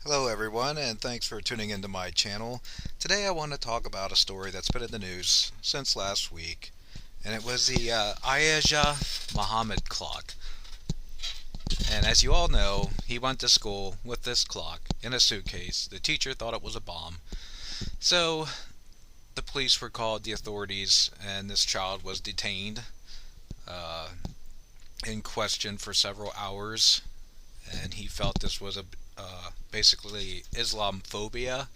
Hello, everyone, and thanks for tuning into my channel. Today, I want to talk about a story that's been in the news since last week, and it was the Ahmed Mohamed clock. And as you all know, he went to school with this clock in a suitcase. The teacher thought it was a bomb, so the police were called, the authorities, and this child was detained uh, in question for several hours. And he felt this was basically Islamophobia,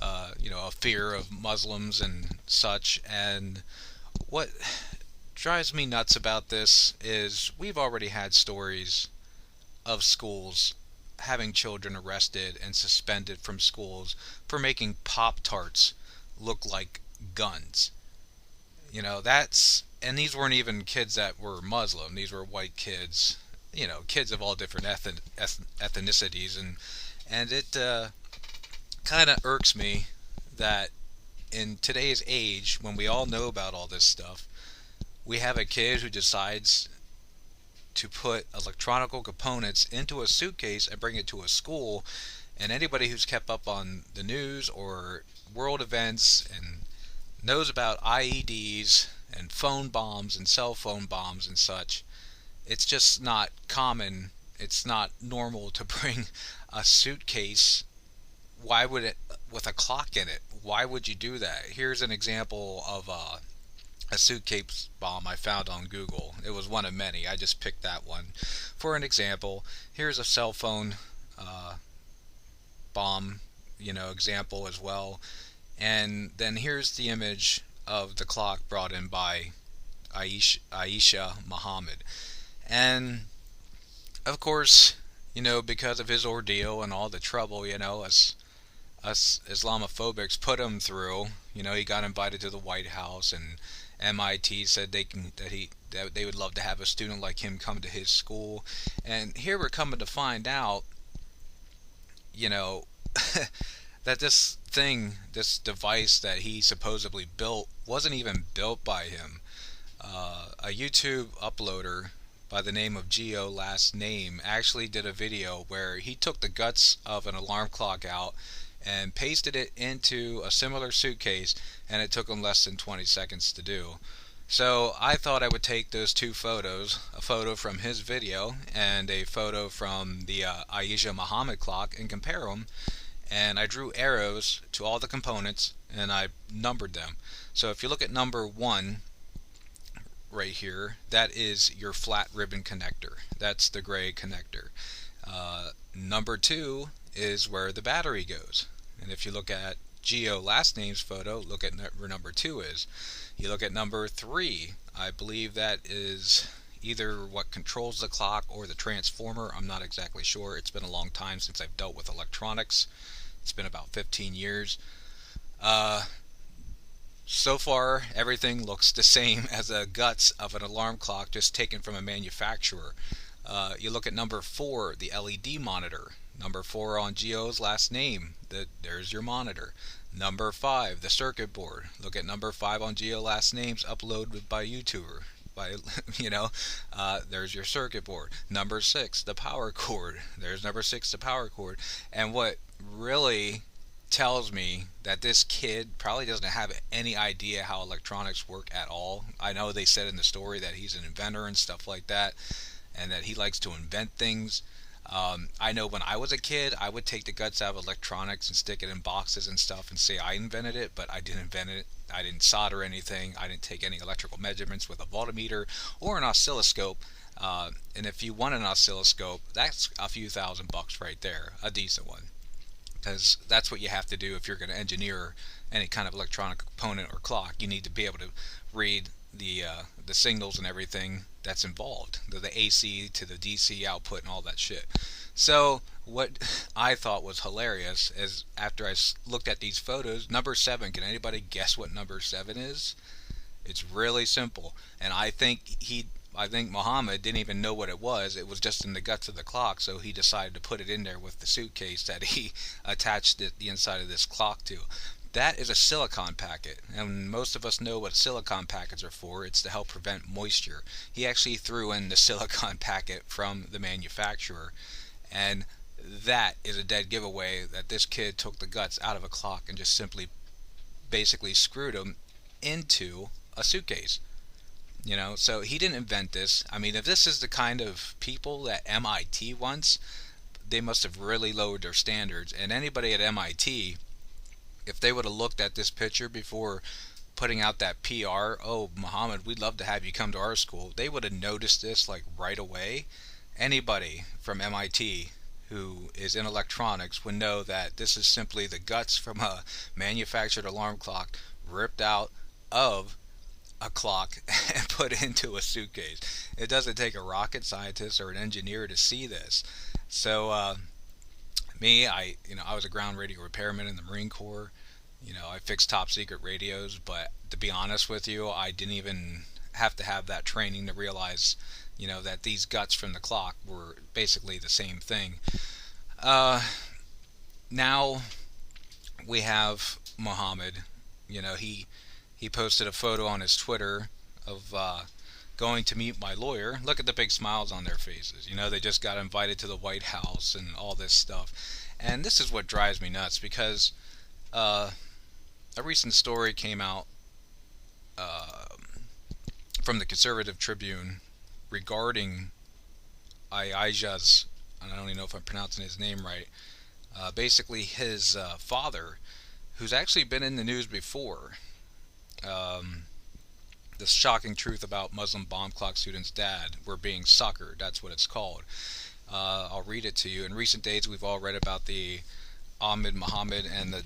a fear of Muslims and such. And what drives me nuts about this is we've already had stories of schools having children arrested and suspended from schools for making Pop Tarts look like guns. And these weren't even kids that were Muslim, these were white kids, kids of all different ethnicities. And it kind of irks me that in today's age, when we all know about all this stuff, we have a kid who decides to put electronic components into a suitcase and bring it to a school. And anybody who's kept up on the news or world events and knows about IEDs and phone bombs and cell phone bombs and such, it's just not common. It's not normal to bring a suitcase. Why would it, with a clock in it? Why would you do that? Here's an example of a suitcase bomb I found on Google. It was one of many. I just picked that one for an example. Here's a cell phone bomb, example as well. And then here's the image of the clock brought in by Ahmed Mohamed. And of course, because of his ordeal and all the trouble, us Islamophobics put him through. He got invited to the White House, and MIT said that they would love to have a student like him come to his school. And here we're coming to find out, that this device that he supposedly built wasn't even built by him. A YouTube uploader by the name of Geo Last Name actually did a video where he took the guts of an alarm clock out and pasted it into a similar suitcase, and it took him less than 20 seconds to do. So I thought I would take those two photos, a photo from his video and a photo from the Ahmed Mohamed clock, and compare them. And I drew arrows to all the components and I numbered them. So if you look at number 1 right here, that is your flat ribbon connector. That's the gray connector. Number 2 is where the battery goes. And if you look at Geo Last Name's photo, look at where number 2 is. You look at number 3, I believe that is either what controls the clock or the transformer. I'm not exactly sure. It's been a long time since I've dealt with electronics. It's been about 15 years. So far, everything looks the same as the guts of an alarm clock, just taken from a manufacturer. You look at number 4, the LED monitor. Number 4 on Geo's Last Name, there's your monitor. Number 5, the circuit board. Look at number 5 on Geo Last Names, uploaded by YouTuber. There's your circuit board. Number 6, the power cord. There's number 6, the power cord. And what really tells me that this kid probably doesn't have any idea how electronics work at all. I know they said in the story that he's an inventor and stuff like that, and that he likes to invent things. I know when I was a kid, I would take the guts out of electronics and stick it in boxes and stuff and say I invented it, but I didn't invent it. I didn't solder anything. I didn't take any electrical measurements with a voltmeter or an oscilloscope. And if you want an oscilloscope, that's a few $1,000 right there, a decent one. Because that's what you have to do if you're going to engineer any kind of electronic component or clock. You need to be able to read the signals and everything that's involved, the AC to the DC output and all that shit. So what I thought was hilarious is after I looked at these photos, number 7, can anybody guess what number 7 is? It's really simple, and I think Muhammad didn't even know what it was. It was just in the guts of the clock, so he decided to put it in there with the suitcase that he attached the inside of this clock to. That is a silicon packet, and most of us know what silicon packets are for. It's to help prevent moisture. He actually threw in the silicon packet from the manufacturer, and that is a dead giveaway that this kid took the guts out of a clock and just simply basically screwed them into a suitcase. So he didn't invent this. I mean, if this is the kind of people that MIT wants, they must have really lowered their standards. And anybody at MIT, if they would have looked at this picture before putting out that PR, oh, Mohammed, we'd love to have you come to our school, they would have noticed this like right away. Anybody from MIT who is in electronics would know that this is simply the guts from a manufactured alarm clock ripped out of a clock and put into a suitcase. It doesn't take a rocket scientist or an engineer to see this. So me, I was a ground radio repairman in the Marine Corps. I fixed top secret radios, but to be honest with you, I didn't even have to have that training to realize, that these guts from the clock were basically the same thing. Uh, Now we have Mohammed. He posted a photo on his Twitter of going to meet my lawyer. Look at the big smiles on their faces. They just got invited to the White House and all this stuff. And this is what drives me nuts because uh, a recent story came out uh, from the conservative Tribune regarding Ayaja's, and I don't even know if I'm pronouncing his name right, basically his father, who's actually been in the news before. Um, the shocking truth about Muslim bomb clock students' dad were being suckered. That's what it's called. I'll read it to you. In recent days, we've all read about the Ahmed Mohamed and the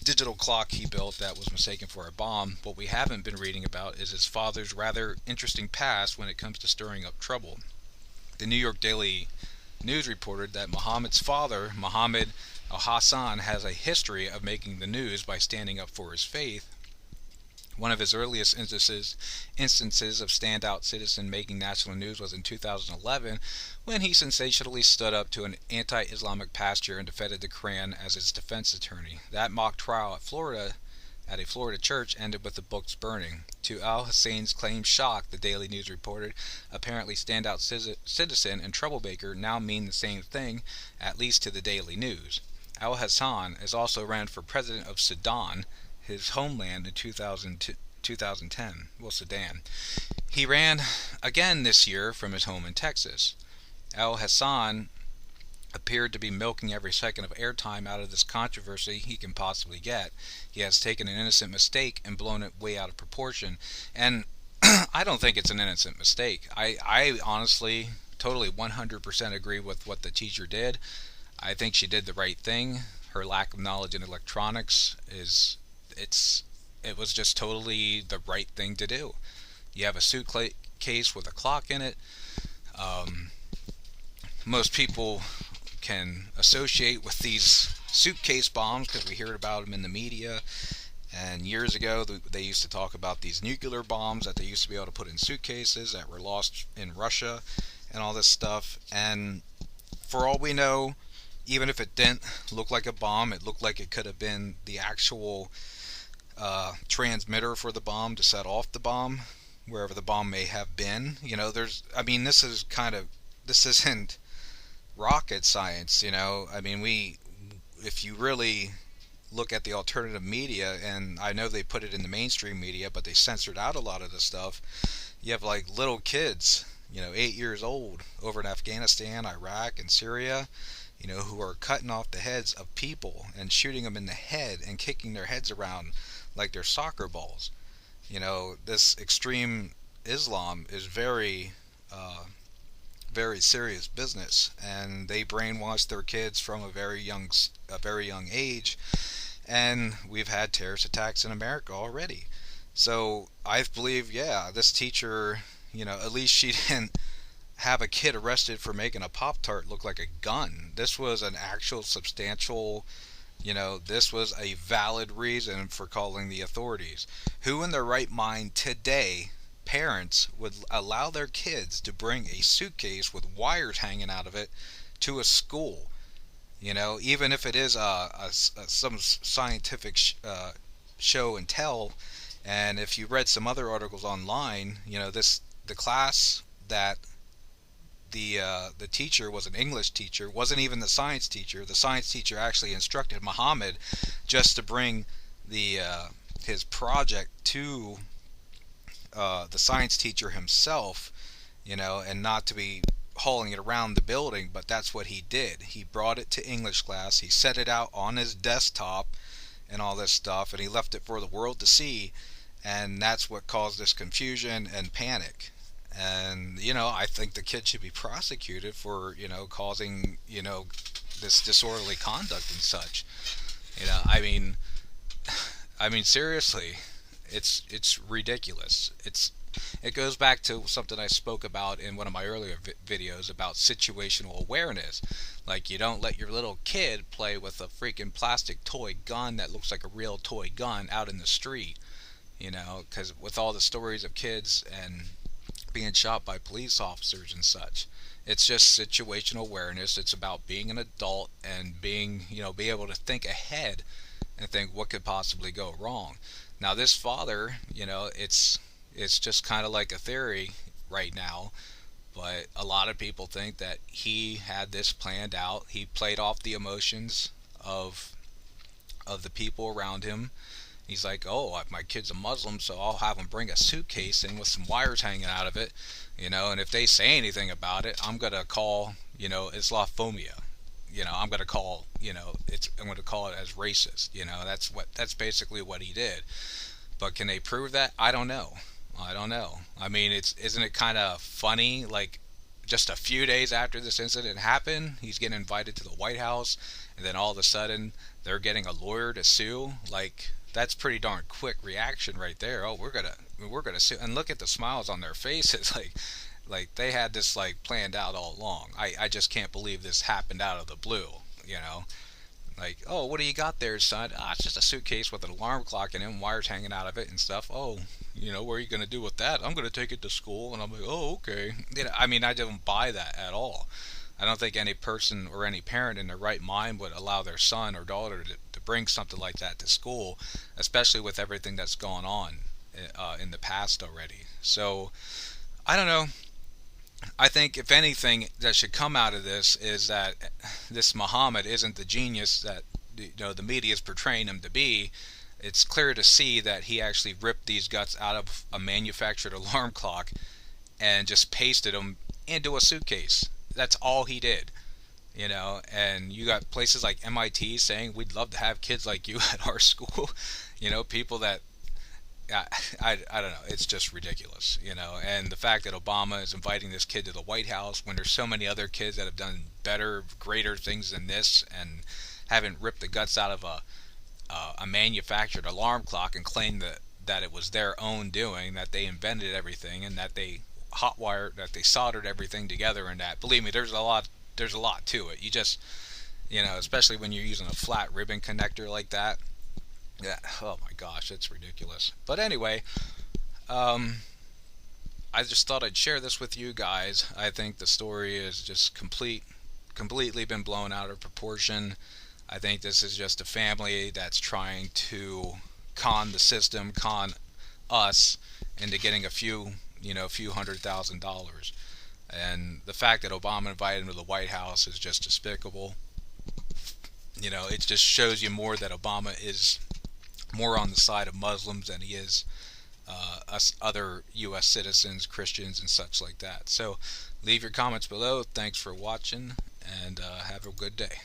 digital clock he built that was mistaken for a bomb. What we haven't been reading about is his father's rather interesting past when it comes to stirring up trouble. The New York Daily News reported that Mohammed's father, Mohammed Al Hassan, has a history of making the news by standing up for his faith. One of his earliest instances of standout citizen making national news was in 2011 when he sensationally stood up to an anti-Islamic pastor and defended the Quran as his defense attorney. That mock trial at a Florida church ended with the books burning. To Al Hassan's claimed shock, the Daily News reported, apparently standout citizen and troublemaker now mean the same thing, at least to the Daily News. Al Hassan is also ran for president of Sudan, his homeland, in 2010. Well, Sudan. He ran again this year from his home in Texas. Al Hassan appeared to be milking every second of airtime out of this controversy he can possibly get. He has taken an innocent mistake and blown it way out of proportion. And I don't think it's an innocent mistake. I honestly, totally 100% agree with what the teacher did. I think she did the right thing. Her lack of knowledge in electronics it was just totally the right thing to do. You have a suitcase with a clock in it. Um, Most people can associate with these suitcase bombs because we hear about them in the media. And years ago, they used to talk about these nuclear bombs that they used to be able to put in suitcases that were lost in Russia and all this stuff. And for all we know, even if it didn't look like a bomb, it looked like it could have been the actual transmitter for the bomb to set off the bomb, wherever the bomb may have been. This isn't rocket science. If you really look at the alternative media, and I know they put it in the mainstream media, but they censored out a lot of the stuff. You have like little kids, 8 years old, over in Afghanistan, Iraq, and Syria, who are cutting off the heads of people and shooting them in the head and kicking their heads around like they're soccer balls. This extreme Islam is very, very serious business, and they brainwash their kids from a very young age. And we've had terrorist attacks in America already. So I believe, yeah, this teacher, at least she didn't have a kid arrested for making a Pop-Tart look like a gun. This was an actual substantial, this was a valid reason for calling the authorities. Who in their right mind today, parents, would allow their kids to bring a suitcase with wires hanging out of it to a school? Even if it is some scientific show and tell. And if you read some other articles online, the class that the teacher was an English teacher, wasn't even the science teacher. The science teacher actually instructed Muhammad just to bring the his project to the science teacher himself, and not to be hauling it around the building. But that's what he did. He brought it to English class. He set it out on his desktop and all this stuff, and he left it for the world to see. And that's what caused this confusion and panic. And I think the kid should be prosecuted for causing this disorderly conduct and such. I mean seriously, it's ridiculous. It goes back to something I spoke about in one of my earlier videos about situational awareness. Like, you don't let your little kid play with a freaking plastic toy gun that looks like a real toy gun out in the street. Because with all the stories of kids and being shot by police officers and such, it's just situational awareness. It's about being an adult and be able to think ahead and think what could possibly go wrong. Now, this father, it's just kind of like a theory right now, but a lot of people think that he had this planned out. He played off the emotions of the people around him. He's like, oh, my kid's a Muslim, so I'll have him bring a suitcase in with some wires hanging out of it, and if they say anything about it, I'm gonna call, Islamophobia. I'm gonna call, I'm gonna call it as racist. That's basically what he did. But can they prove that? I don't know. I mean, isn't it kind of funny? Like, just a few days after this incident happened, he's getting invited to the White House, and then all of a sudden they're getting a lawyer to sue. Like, that's pretty darn quick reaction right there. Oh, we're gonna sue, and look at the smiles on their faces. Like they had this like planned out all along. I just can't believe this happened out of the blue. Like, oh, what do you got there, son? Ah, it's just a suitcase with an alarm clock in it and wires hanging out of it and stuff. Oh, what are you gonna do with that? I'm gonna take it to school. And I'm like, oh, okay. I mean, I don't buy that at all. I don't think any person or any parent in their right mind would allow their son or daughter to bring something like that to school, especially with everything that's gone on in the past already. So, I don't know. I think if anything that should come out of this is that this Muhammad isn't the genius that the media is portraying him to be. It's clear to see that he actually ripped these guts out of a manufactured alarm clock and just pasted them into a suitcase. That's all he did. And you got places like MIT saying we'd love to have kids like you at our school. People that I don't know. It's just ridiculous, And the fact that Obama is inviting this kid to the White House when there's so many other kids that have done better, greater things than this, and haven't ripped the guts out of a manufactured alarm clock and claimed that it was their own doing, that they invented everything, and that they that they soldered everything together, and that, believe me, there's a lot to it. You just, especially when you're using a flat ribbon connector like that. Yeah, oh my gosh, it's ridiculous. But anyway, I just thought I'd share this with you guys. I think the story is just completely been blown out of proportion. I think this is just a family that's trying to con the system, con us into getting a few $100,000. And the fact that Obama invited him to the White House is just despicable. It just shows you more that Obama is more on the side of Muslims than he is us other U.S. citizens, Christians, and such like that. So leave your comments below. Thanks for watching, and have a good day.